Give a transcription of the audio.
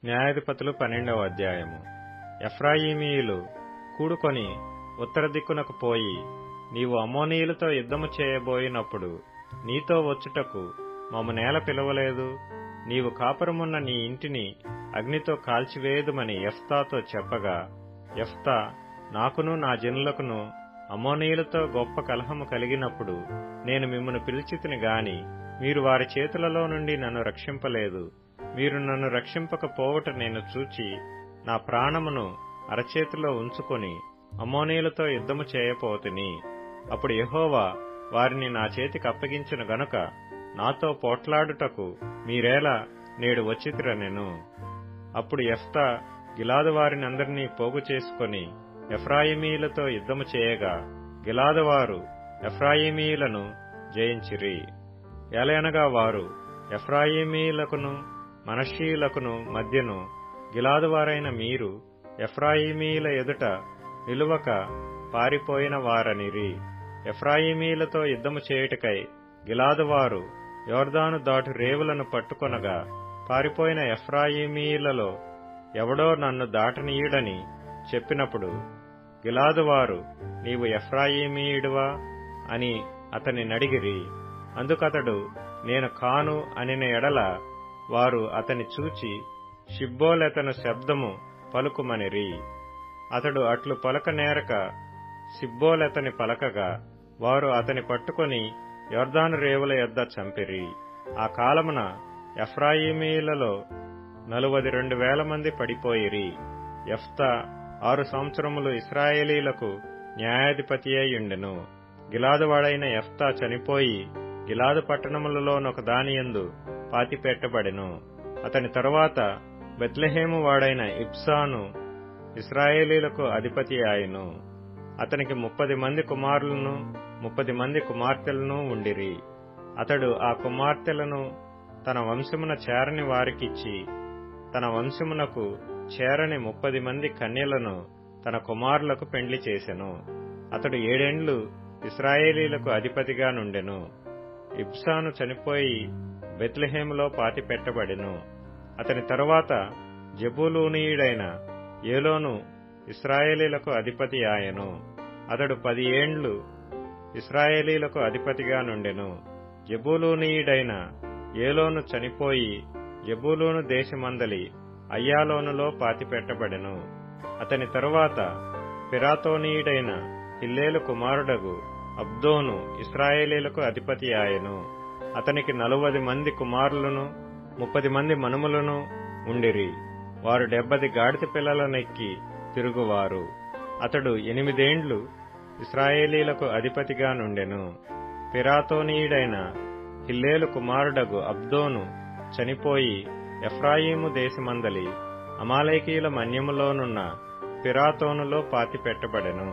న్యాయాధిపతులు 12వ అధ్యాయము. ఎఫ్రాయిమీయులు కూడుకొని ఉత్తర దిక్కునకు పోయి, నీవు అమ్మోనీయులతో యుద్ధము చేయబోయినప్పుడు నీతో వచ్చుటకు మమ్మునేల పిలవలేదు? నీవు కాపురమున్న నీ ఇంటిని అగ్నితో కాల్చివేయుదుమని యెఫ్తాతో చెప్పగా, యెఫ్తా, నాకును నా జనులకును అమ్మోనీయులతో గొప్ప కలహము కలిగినప్పుడు నేను మిమ్మును పిలిచితిని గాని మీరు వారి చేతులలో నుండి నన్ను రక్షింపలేదు. మీరు నన్ను రక్షింపకపోవుట నేను చూచి నా ప్రాణమును అరచేతిలో ఉంచుకొని అమ్మోనీయులతో యుద్ధము చేయపోతిని. అప్పుడు యెహోవా వారిని నా చేతికి అప్పగించిన గనుక నాతో పోట్లాడుటకు మీరేలా నేడు వచ్చితిరనెను. అప్పుడు యెఫ్తా గిలాదు వారినందరినీ పోగు చేసుకొని ఎఫ్రాయిమీయులతో యుద్ధము చేయగా, గిలాదువారు ఎఫ్రాయిమీయులను జయించిరి. ఏలయనగా వారు ఎఫ్రాయిమీయులకును మనష్షీయులకును మధ్యను గిలాదువారైన మీరు ఎఫ్రాయిమీయుల ఎదుట నిలువక పారిపోయిన వారనిరి. ఎఫ్రాయిమీయులతో యుద్ధము చేయుటకై గిలాదువారు యోర్దాను దాటు రేవులను పట్టుకొనగా, పారిపోయిన ఎఫ్రాయిమీయులలో ఎవడో నన్ను దాటనీయుడని చెప్పినప్పుడు గిలాదువారు, నీవు ఎఫ్రాయిమీయుడువా అని అతని నడిగిరి. అందుకతడు నేను కాను అనిన ఎడల వారు అతని చూచి షిబ్బోలెతను శబ్దము పలుకుమనిరి. అతడు అట్లు పలక నేరక సిబ్బోలెతని పలకగా, వారు అతని పట్టుకొని యొర్దాను రేవుల యొద్ద చంపిరి. ఆ కాలమున ఎఫ్రాయిమీయులలో 42,000 మంది పడిపోయిరి. యెఫ్తా 6 సంవత్సరములు ఇశ్రాయేలీలకు న్యాయాధిపతి అయ్యుండెను. గిలాదువాడైన యెఫ్తా చనిపోయి గిలాదు పట్టణములలోనొక దానియందు పాతిపెట్టబడెను. అతని తరువాత బెత్లెహేము వాడైన ఇబ్సాను ఇశ్రాయేలీలకు అధిపతి ఆయను. అతనికి 30 మంది కుమారులను 30 మంది కుమార్తెలను ఉండిరి. అతడు ఆ కుమార్తెలను తన వంశమున చేరని వారికిచ్చి, తన వంశమునకు చేరని 30 మంది కన్యలను తన కుమారులకు పెండ్లి చేసెను. అతడు 7 ఏండ్లు ఇశ్రాయేలీలకు అధిపతిగా నుండెను. ఇబ్సాను చనిపోయి బెత్లెహేములో పాతిపెట్టబడెను. అతని తరువాత జెబూలూనీయుడైన ఏలోను ఇశ్రాయేలీలకు అధిపతి ఆయను. అతడు 10 ఏండ్లు ఇశ్రాయేలీలకు అధిపతిగా నుండెను. జెబూలూనీయుడైన ఏలోను చనిపోయి జెబూలూను దేశమందలి అయ్యాలోనులో పాతిపెట్టబడెను. అతని తరువాత పిరాతోనీయుడైన హిల్లేలు కుమారుడగు అబ్దోను ఇశ్రాయేలీలకు అధిపతి ఆయను. అతనికి 40 మంది కుమారులను 30 మంది మనుమలను ఉండిరి. వారు 70 గాడిద పిల్లలనెక్కి తిరుగువారు. అతడు 8 ఏండ్లు ఇశ్రాయేలీలకు అధిపతిగా నుండెను. పిరాతోనీయుడైన హిల్లేలు కుమారుడగు అబ్దోను చనిపోయి ఎఫ్రాయిము దేశమందలి అమాలేకీయుల మన్యములోనున్న పిరాతోనులో పాతిపెట్టబడెను.